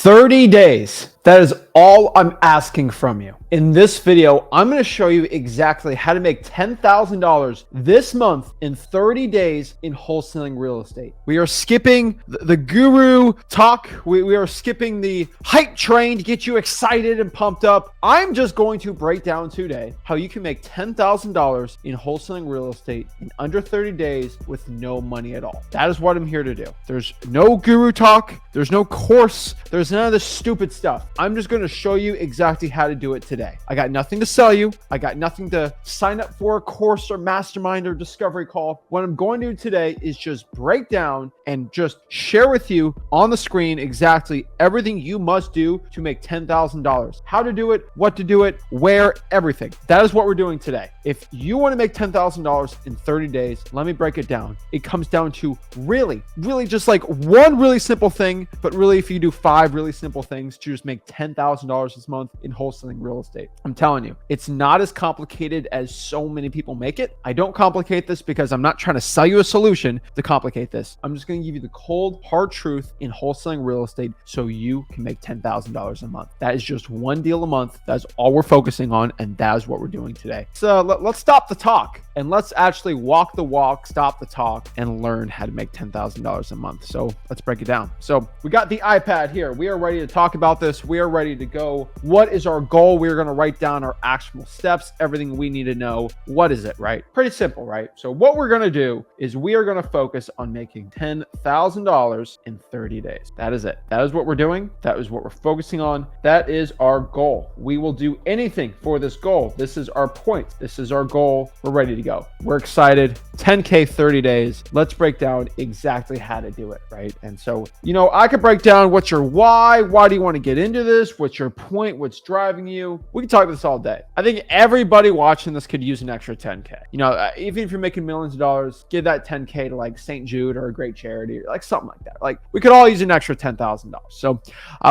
30 days. That is all I'm asking from you. In this video, I'm going to show you exactly how to make $10,000 this month in 30 days in wholesaling real estate. We are skipping the guru talk. We are skipping the hype train to get you excited and pumped up. I'm just going to break down today how you can make $10,000 in wholesaling real estate in under 30 days with no money at all. That is what I'm here to do. There's no guru talk. There's no course. There's none of this stupid stuff. I'm just going to show you exactly how to do it today. I got nothing to sell you. I got nothing to sign up for a course or mastermind or discovery call. What I'm going to do today is just break down and just share with you on the screen exactly everything you must do to make $10,000. How to do it, what to do it, where, everything. That is what we're doing today. If you want to make $10,000 in 30 days, let me break it down. It comes down to really just like one really simple thing, but really if you do 5 really simple things to just make $10,000 this month in wholesaling real estate. I'm telling you, it's not as complicated as so many people make it. I don't complicate this because I'm not trying to sell you a solution to complicate this. I'm just going to give you the cold, hard truth in wholesaling real estate so you can make $10,000 a month. That is just one deal a month. That's all we're focusing on, and that is what we're doing today. So let's stop the talk and let's actually walk the walk, stop the talk, and learn how to make $10,000 a month. So let's break it down. So we got the iPad here. We are ready to talk about this. We are ready to go. What is our goal? We're going to write down our actionable steps, everything we need to know. What is it, right? Pretty simple, right? So what we're going to do is we are going to focus on making $10,000 in 30 days. That is it. That is what we're doing. That is what we're focusing on. That is our goal. We will do anything for this goal. This is our point. This is our goal. We're ready to go. We're excited. 10K, 30 days. Let's break down exactly how to do it, right? And so, I could break down what's your why. Why do you want to get into this? What's your point? What's driving you? We can talk about this all day. I think everybody watching this could use an extra 10K. Even if you're making millions of dollars, give that 10K to like St. Jude or a great charity or like something like that. Like we could all use an extra $10,000. So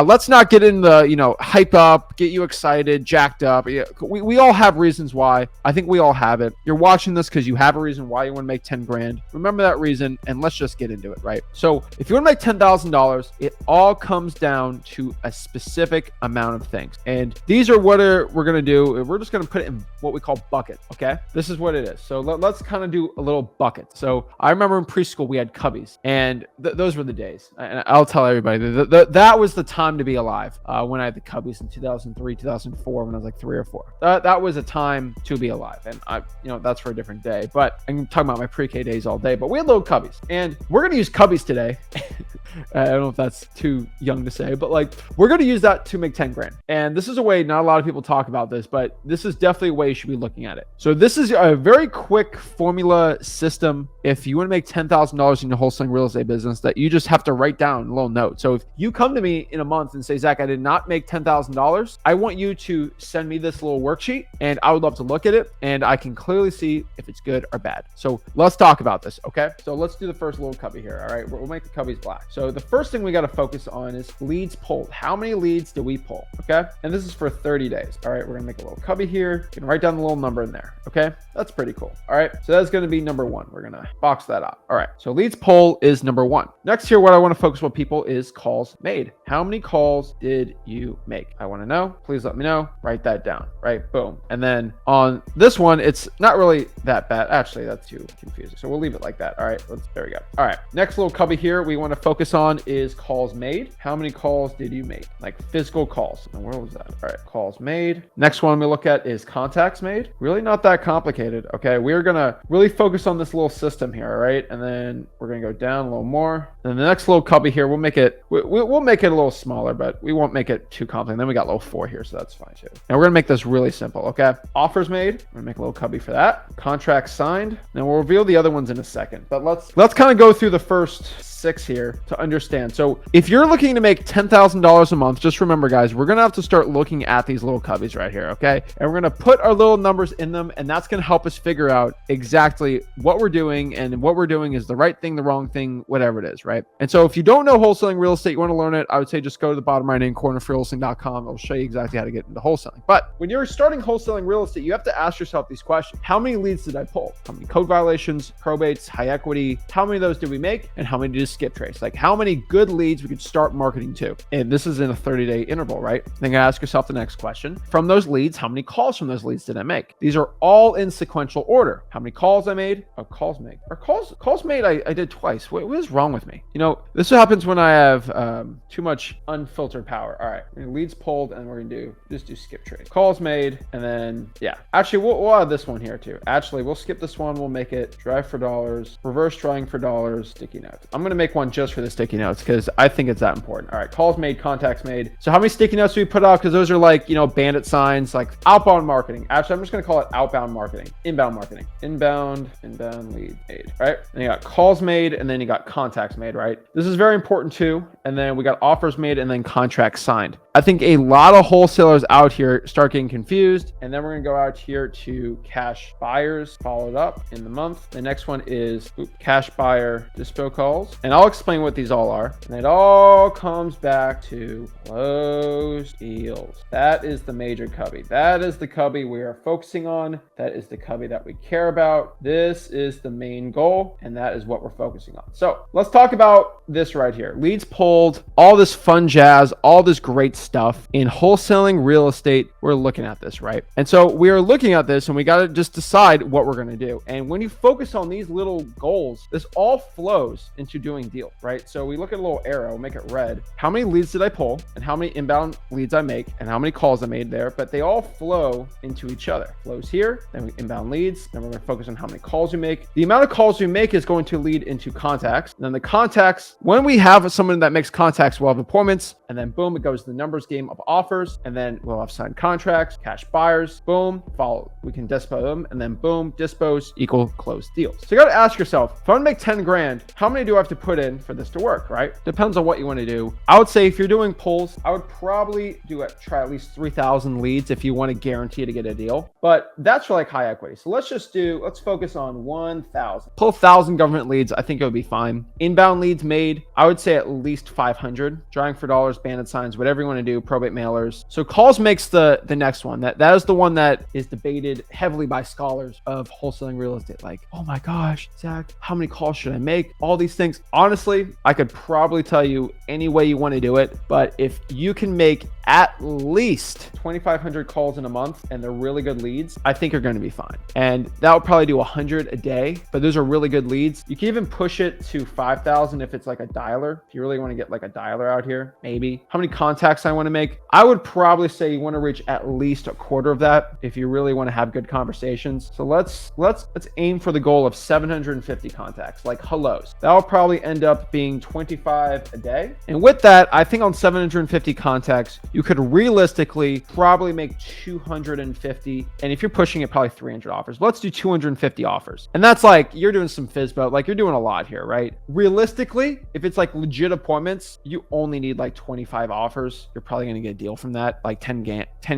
let's not get in the, hype up, get you excited, jacked up. We all have reasons why. I think we all have it. You're watching this because you have a reason why you want to make 10 grand. Remember that reason and let's just get into it, right? So if you want to make $10,000, it all comes down to a specific amount of things. And these are what we're going to do. We're just going to put it in what we call buckets. Okay. This is what it is. So let's kind of do a little bucket. So I remember in preschool, we had cubbies and those were the days. And I'll tell everybody that was the time to be alive. When I had the cubbies in 2003, 2004, when I was like 3 or 4, that was a time to be alive. And that's for a different day, but I'm talking about my pre-K days all day, but we had little cubbies and we're going to use cubbies today. I don't know if that's too young to say, but like we're going to use that to make 10 grand. And this is a way, not a lot of people talk about this, but this is definitely a way you should be looking at it. So this is a very quick formula system. If you want to make $10,000 in your wholesaling real estate business, that you just have to write down a little note. So if you come to me in a month and say, Zach, I did not make $10,000, I want you to send me this little worksheet and I would love to look at it and I can clearly see if it's good or bad. So let's talk about this. Okay. So let's do the first little cubby here. All right. We'll make the cubbies black. So the first thing we got to focus on is leads pulled. How many leads do we pull? Okay. And this is for 30 days. All right. We're going to make a little cubby here. You can write down the little number in there. Okay. That's pretty cool. All right. So that's going to be number 1. We're going to box that out. All right. So leads pull is number 1. Next here, what I want to focus with people is calls made. How many calls did you make? I want to know. Please let me know. Write that down. Right. Boom. And then on this one, it's not really that bad. Actually, that's too confusing. So we'll leave it like that. All right. There we go. All right. Next little cubby here we want to focus on is calls made. How many calls did you make? Like physical calls. And where was that? All right. Calls made. Next one we look at is contacts made. Really not that complicated. Okay. We're going to really focus on this little system here. All right. And then we're going to go down a little more. And the next little cubby here, we'll make it a little smaller, but we won't make it too complicated. Then we got little 4 here. So that's fine too. Now we're going to make this really simple. Okay. Offers made. We're going to make a little cubby for that. Contracts signed. Then we'll reveal the other ones in a second, but let's kind of go through the first 6 here to understand. So if you're looking to make $10,000 a month, just remember guys, we're going to have to start looking at these little cubbies right here. Okay. And we're going to put our little numbers in them, and that's going to help us figure out exactly what we're doing, and what we're doing is the right thing, the wrong thing, whatever it is, right? And so if you don't know wholesaling real estate, you want to learn it, I would say just go to the bottom right hand corner of wholesaling.com. It'll show you exactly how to get into wholesaling. But when you're starting wholesaling real estate, you have to ask yourself these questions. How many leads did I pull? How many code violations, probates, high equity? How many of those did we make? And how many did skip trace? Like how many good leads we could start marketing to? And this is in a 30-day interval, right? Then you ask yourself the next question. From those leads, how many calls from those leads did I make? These are all in sequential order. How many calls I made? Oh, calls made. Or calls made I did twice. What is wrong with me? You know, this happens when I have too much unfiltered power. All right, leads pulled, and we're gonna just do skip trade. Calls made, and then yeah. Actually, we'll add this one here too. Actually, we'll skip this one. We'll make it drive for dollars, reverse drawing for dollars, sticky notes. I'm gonna make one just for the sticky notes because I think it's that important. All right, calls made, contacts made. So how many sticky notes do we put out? Because those are like, you know, bandit signs, like outbound marketing. Actually, I'm just gonna call it outbound marketing, inbound marketing, inbound lead made, right? And you got calls made, and then you got contacts made, right? This is very important too. And then we got offers made, and then contracts signed. I think a lot of wholesalers out here start getting confused. And then we're gonna go out here to cash buyers, followed up in the month. The next one is cash buyer dispo calls. And I'll explain what these all are. And it all comes back to closed deals. That is the major cubby. That is the cubby we are focusing on. That is the cubby that we care about. This is the main goal, and that is what we're focusing on. So let's talk about this right here. Leads pulled, all this fun jazz, all this great stuff. In wholesaling real estate, we're looking at this, right? And so we are looking at this, and we got to just decide what we're going to do. And when you focus on these little goals, this all flows into doing deals, right? So we look at a little arrow, make it red. How many leads did I pull, and how many inbound leads I make, and how many calls I made there? But they all flow into each other. Flows here, then we inbound leads, then we're going to focus on how many calls we make. The amount of calls we make is going to lead into contacts. And then the contacts, when we have someone that makes contacts, we'll have appointments, and then boom, it goes to the numbers game of offers, and then we'll have signed contracts, cash buyers, boom, follow. We can dispo them, and then boom, dispos equal closed deals. So you got to ask yourself, if I want to make 10 grand, how many do I have to put in for this to work, right? Depends on what you want to do. I would say if you're doing pulls, I would probably try at least 3,000 leads if you want to guarantee to get a deal, but that's for like high equity. So let's focus on 1,000. Pull 1,000 government leads, I think it would be fine. Inbound leads made, I would say at least 500. Drawing for dollars, bandit signs, whatever you want to do, probate mailers. So calls makes the next one. That is the one that is debated heavily by scholars of wholesaling real estate. Like, oh my gosh, Zach, how many calls should I make? All these things. Honestly, I could probably tell you any way you want to do it, but if you can make at least 2,500 calls in a month and they're really good leads, I think you're going to be fine. And that would probably do 100 a day, but those are really good leads. You can even push it to 5,000 if it's like a dialer. If you really want to get like a dialer out here, maybe. How many contacts I want to make? I would probably say you want to reach at least a quarter of that if you really want to have good conversations. So let's aim for the goal of 750 contacts, like hellos. That'll probably end up being 25 a day. And with that, I think on 750 contacts, you could realistically probably make 250. And if you're pushing it, probably 300 offers. But let's do 250 offers. And that's like, you're doing some FISBO, like you're doing a lot here, right? Realistically, if it's like legit appointments, you only need like 25 offers. You're probably going to get a deal from that, like 10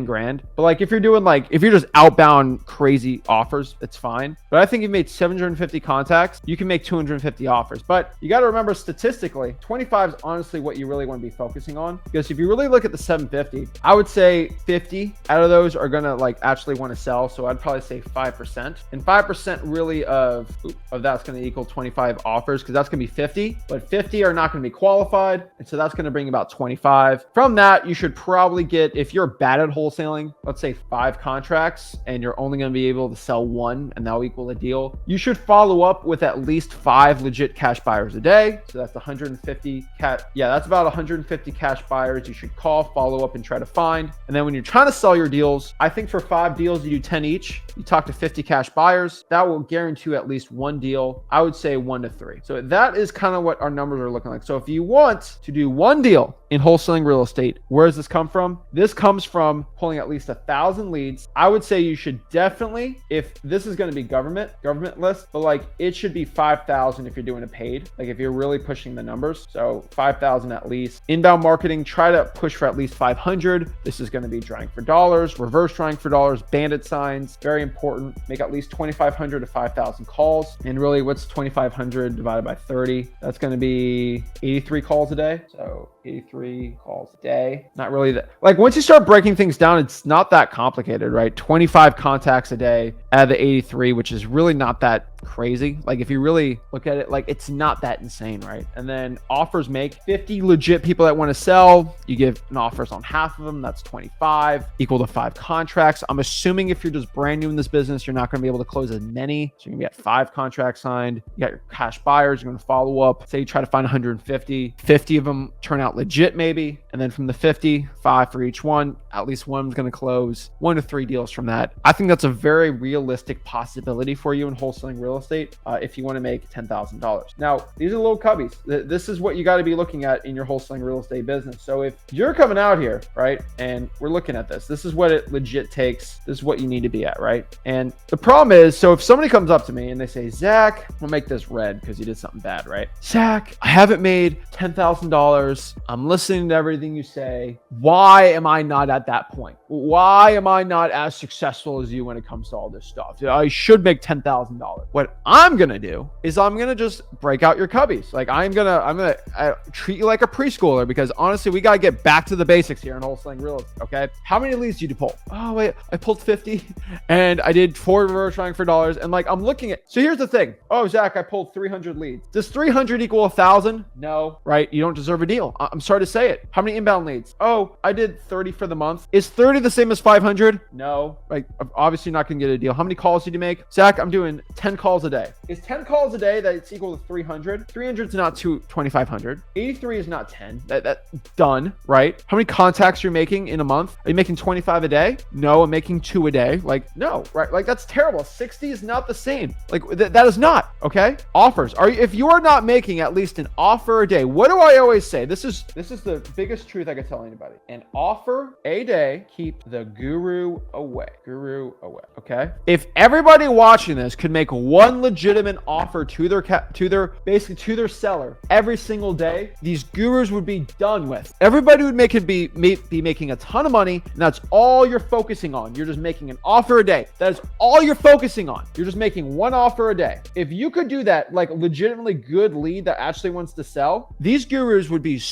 grand. But like, if you're doing like, if you're just outbound crazy offers, it's fine. But I think you made 750 contacts, you can make 250 offers. But you got to remember statistically, 25 is honestly what you really want to be focusing on. Because if you really look at the 750, I would say 50 out of those are going to like actually want to sell. So I'd probably say 5%, and 5% really of that's going to equal 25 offers, because that's going to be 50, but 50 are not going to be qualified. And so that's going to bring about 25. From that, you should probably get, if you're bad at wholesaling, let's say 5 contracts, and you're only going to be able to sell 1, and that'll equal a deal. You should follow up with at least 5 legit cash buyers a day. So that's 150 that's about 150 cash buyers you should call, follow up, and try to find. And then when you're trying to sell your deals, I think for 5 deals, you do 10 each. You talk to 50 cash buyers. That will guarantee you at least 1 deal. I would say 1 to 3. So that is kind of what our numbers are looking like. So if you want to do 1 deal in wholesaling real estate, where does this come from? This comes from pulling at least 1,000 leads. I would say you should definitely, if this is going to be government list, but like it should be 5,000 if you're doing a paid, like if you're really pushing the numbers. So 5,000 at least. Inbound marketing, try to push for at least 500. This is going to be drawing for dollars, reverse drawing for dollars, bandit signs, very important. Make at least 2,500 to 5,000 calls. And really, what's 2,500 divided by 30? That's going to be 83 calls a day. So 83 calls a day. Not really that, like once you start breaking things down, it's not that complicated, right? 25 contacts a day out of the 83, which is really not that crazy. Like if you really look at it, like it's not that insane, right? And then offers make 50 legit people that want to sell. You give an offers on half of them. That's 25 equal to 5 contracts. I'm assuming if you're just brand new in this business, you're not going to be able to close as many. So you're going to get 5 contracts signed. You got your cash buyers. You're going to follow up. Say you try to find 150, 50 of them turn out legit maybe. And then from the 50, 5 for each one, at least one's going to close. 1 to 3 deals from that. I think that's a very realistic possibility for you in wholesaling real estate if you want to make $10,000. Now, these are little cubbies. This is what you got to be looking at in your wholesaling real estate business. So if you're coming out here, right, and we're looking at this is what it legit takes. This is what you need to be at, right? And the problem is, so if somebody comes up to me and they say, Zach, we'll make this red because you did something bad, right? Zach, I haven't made $10,000. I'm listening to everything you say. Why am I not at that point? Why am I not as successful as you when it comes to all this stuff? I should make $10,000. What I'm going to do is I'm going to just break out your cubbies. Like I'm going to treat you like a preschooler because honestly, we got to get back to the basics here in wholesaling real estate. Okay. How many leads did you pull? Oh, wait, I pulled 50 and I did 4 reverse trying for dollars. And like, I'm looking at, so here's the thing. Oh, Zach, I pulled 300 leads. Does 300 equal 1,000? No, right? You don't deserve a deal. I'm sorry to say it. How many inbound leads? Oh, I did 30 for the month. Is 30 the same as 500? No, like obviously not going to get a deal. How many calls did you make? Zach, I'm doing 10 calls a day. Is 10 calls a day that's equal to 300? 300 is not 2,500. 83 is not 10. That's done, right? How many contacts you're making in a month? Are you making 25 a day? No, I'm making 2 a day. Like, no, right? Like that's terrible. 60 is not the same. Like that is not, okay? Offers. If you are not making at least an offer a day, what do I always say? This is the biggest truth I could tell anybody. An offer a day keep the guru away. Guru away. Okay. If everybody watching this could make one legitimate offer to their seller every single day, these gurus would be done with. Everybody would be making a ton of money, and that's all you're focusing on. You're just making an offer a day. That is all you're focusing on. You're just making one offer a day. If you could do that, like legitimately good lead that actually wants to sell, these gurus would be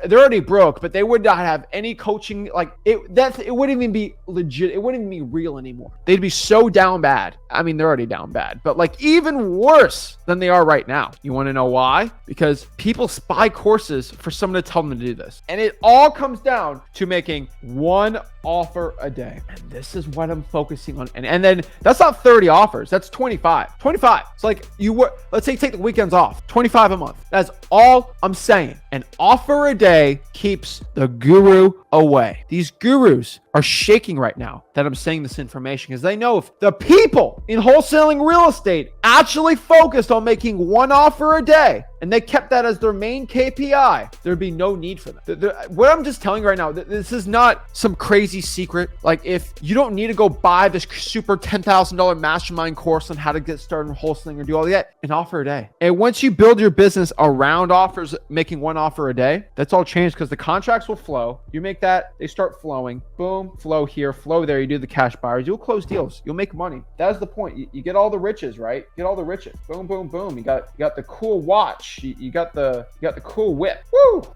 they're already broke, but they would not have any coaching. Like it wouldn't even be legit. It wouldn't even be real anymore. They'd be so down bad. I mean, they're already down bad, but like even worse than they are right now. You want to know why? Because people buy courses for someone to tell them to do this. And it all comes down to making one offer a day. And this is what I'm focusing on. And then that's not 30 offers. That's 25. 25. It's like let's say take the weekends off. 25 a month. That's all I'm saying. An offer a day keeps the guru away. These gurus are shaking right now that I'm saying this information because they know if the people in wholesaling real estate actually focused on making one offer a day and they kept that as their main KPI, there'd be no need for them. What I'm just telling you right now, this is not some crazy secret. Like if you don't need to go buy this super $10,000 mastermind course on how to get started in wholesaling or do all that, an offer a day. And once you build your business around offers, making one offer a day, that's all changed because the contracts will flow. You make that, they start flowing. Boom, flow here, flow there. You do the cash buyers. You'll close deals. You'll make money. That's the point. You get all the riches, right? You get all the riches. Boom, boom, boom. You got the cool watch. You got the cool whip. Woo!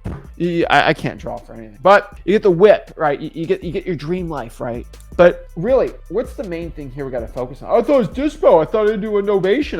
I can't draw for anything, but you get the whip, right? You get your dream life, right? But really, what's the main thing here we got to focus on? I thought it was dispo. I thought I'd do a novation.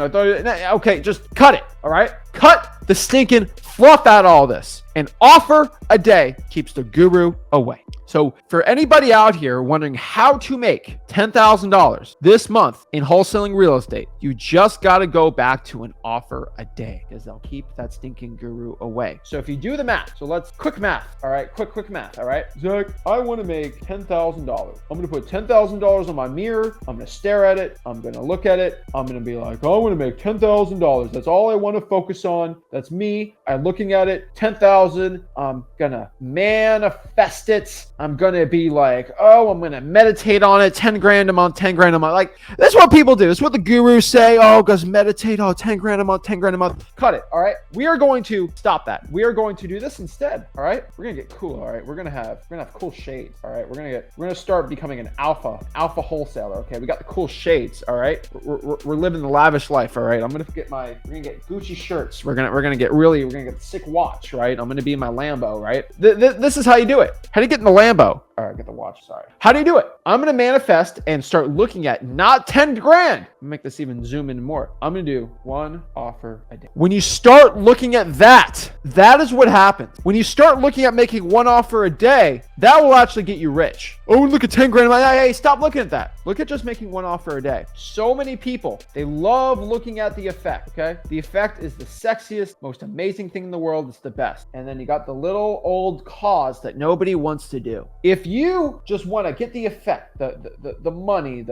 Okay, just cut it. All right, cut the stinking fluff out of all this. An offer a day keeps the guru away. So for anybody out here wondering how to make $10,000 this month in wholesaling real estate, you just got to go back to an offer a day because they'll keep that stinking guru away. So if you do the math, so let's quick math. All right, quick math. All right, Zach, I want to make $10,000. I'm going to put $10,000 on my mirror. I'm going to stare at it. I'm going to look at it. I'm going to be like, oh, I want to make $10,000. That's all I want to focus on. That's me. I'm looking at it. 10,000. I'm going to manifest it. I'm going to be like, oh, I'm going to meditate on it. 10 grand a month, 10 grand a month. Like, that's what people do. It's what the gurus say. Oh, goes meditate. Oh, 10 grand a month, 10 grand a month. Cut it. All right. We are going to stop that. We are going to do this instead. All right. We're going to get cool. All right. We're going to have cool shades. All right. We're going to start becoming an alpha wholesaler. Okay. We got the cool shades. All right. We're living the lavish life. All right. We're going to get Gucci shirts. We're going to get the sick watch. Right. I'm going to be in my Lambo. Right. This is how you do it. How do you get in the Lambo? All right, get the watch. Sorry. How do you do it? I'm going to manifest and start looking at not 10 grand. Make this even zoom in more. I'm going to do one offer a day. When you start looking at that is what happens. When you start looking at making one offer a day, that will actually get you rich. Oh, look at 10 grand. I'm like, hey, stop looking at that. Look at just making one offer a day. So many people, they love looking at the effect, okay? The effect is the sexiest, most amazing thing in the world. It's the best. And then you got the little old cause that nobody wants to do. If you just want to get the effect, the money,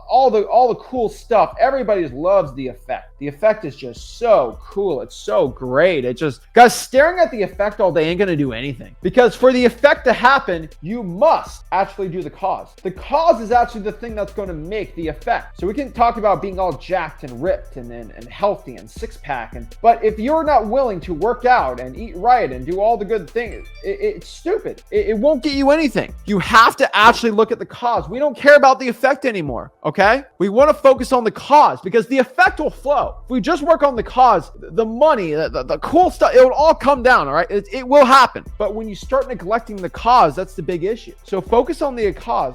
all the cool stuff, everybody loves the effect. The effect is just so cool. It's so great. It just, guys, staring at the effect all day ain't going to do anything, because for the effect to happen, you must actually do the cause. The cause is actually the thing that's going to make the effect. So we can talk about being all jacked and ripped and healthy and six pack, but if you're not willing to work out and eat right and do all the good things, it's stupid. It won't get you anything. You have to actually look at the cause. We don't care about the effect anymore. Okay. We want to focus on the cause, because the effect will flow. If we just work on the cause, the money, the cool stuff, it will all come down. All right. It will happen. But when you start neglecting the cause, that's the big issue. So focus on the cause,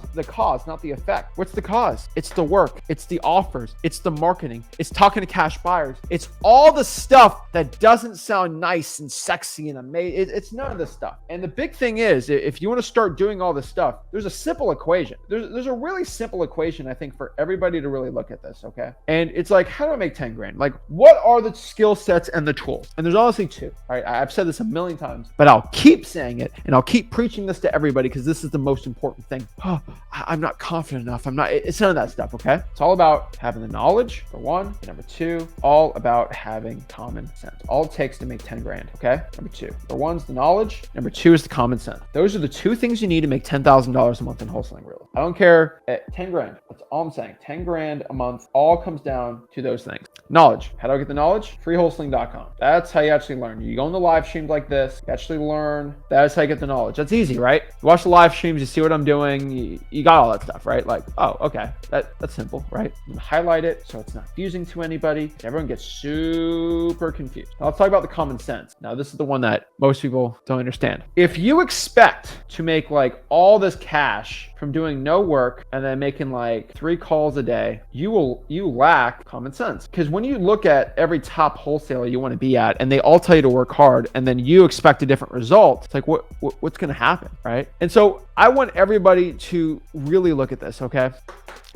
not the effect. What's the cause? It's the work. It's the offers. It's the marketing. It's talking to cash buyers. It's all the stuff that doesn't sound nice and sexy and amazing. It's none of this stuff. And the big thing is, if you want to start doing all this stuff, there's a simple equation. There's a really simple equation, I think, for everybody to really look at this. Okay. And it's like, how do I make 10 grand? Like, what are the skill sets and the tools? And there's honestly two. All right. I've said this a million times, but I'll keep saying it and I'll keep preaching this to everybody, because this is the most important thing. Oh, I'm not confident enough. It's none of that stuff. Okay. It's all about having the knowledge, for one. And number two, all about having common sense. All it takes to make 10 grand. Okay. Number two. Number one's the knowledge. Number two is the common sense. Those are the two things you need to make $10,000 a month in wholesaling real. I don't care at 10 grand. That's all I'm saying. 10 grand a month all comes down to those things. Knowledge. How do I get the knowledge? Freewholesaling.com. That's how you actually learn. You go on the live streams like this, you actually learn. That's how you get the knowledge. That's easy, right? You watch the live streams, you see what I'm doing, you got all that stuff, right? Like, oh, okay. That's simple, right? You highlight it so it's not confusing to anybody. Everyone gets super confused. Now let's talk about the common sense. Now this is the one that most people don't understand. If you expect to make like all this cash from doing no work and then making like 3 calls a day, you lack common sense. Because when you look at every top wholesaler you want to be at, and they all tell you to work hard, and then you expect a different result, it's like, what's going to happen, right? And so I want everybody to really look at this, okay?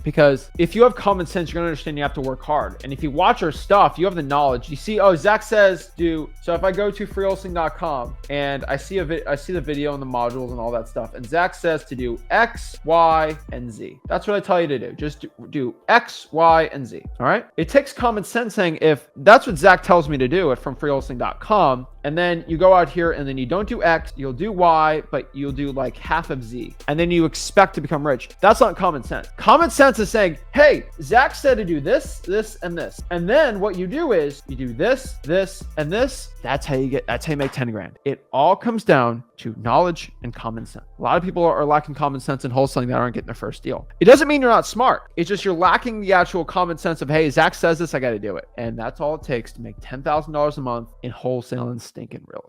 Because if you have common sense, you're going to understand you have to work hard. And if you watch our stuff, you have the knowledge. You see, oh, Zach says do. So if I go to freewholesaling.com and I see the video and the modules and all that stuff, and Zach says to do X, Y, and Z. That's what I tell you to do. Just do X, Y, and Z. All right. It takes common sense saying, if that's what Zach tells me to do it from freewholesaling.com, and then you go out here and then you don't do X, you'll do Y, but you'll do like half of Z. And then you expect to become rich. That's not common sense. Common sense is saying, hey, Zach said to do this, this, and this. And then what you do is you do this, this, and this. That's how you make 10 grand. It all comes down to knowledge and common sense. A lot of people are lacking common sense in wholesaling that aren't getting their first deal. It doesn't mean you're not smart. It's just you're lacking the actual common sense of, hey, Zach says this, I got to do it. And that's all it takes to make $10,000 a month in wholesaling stinking real.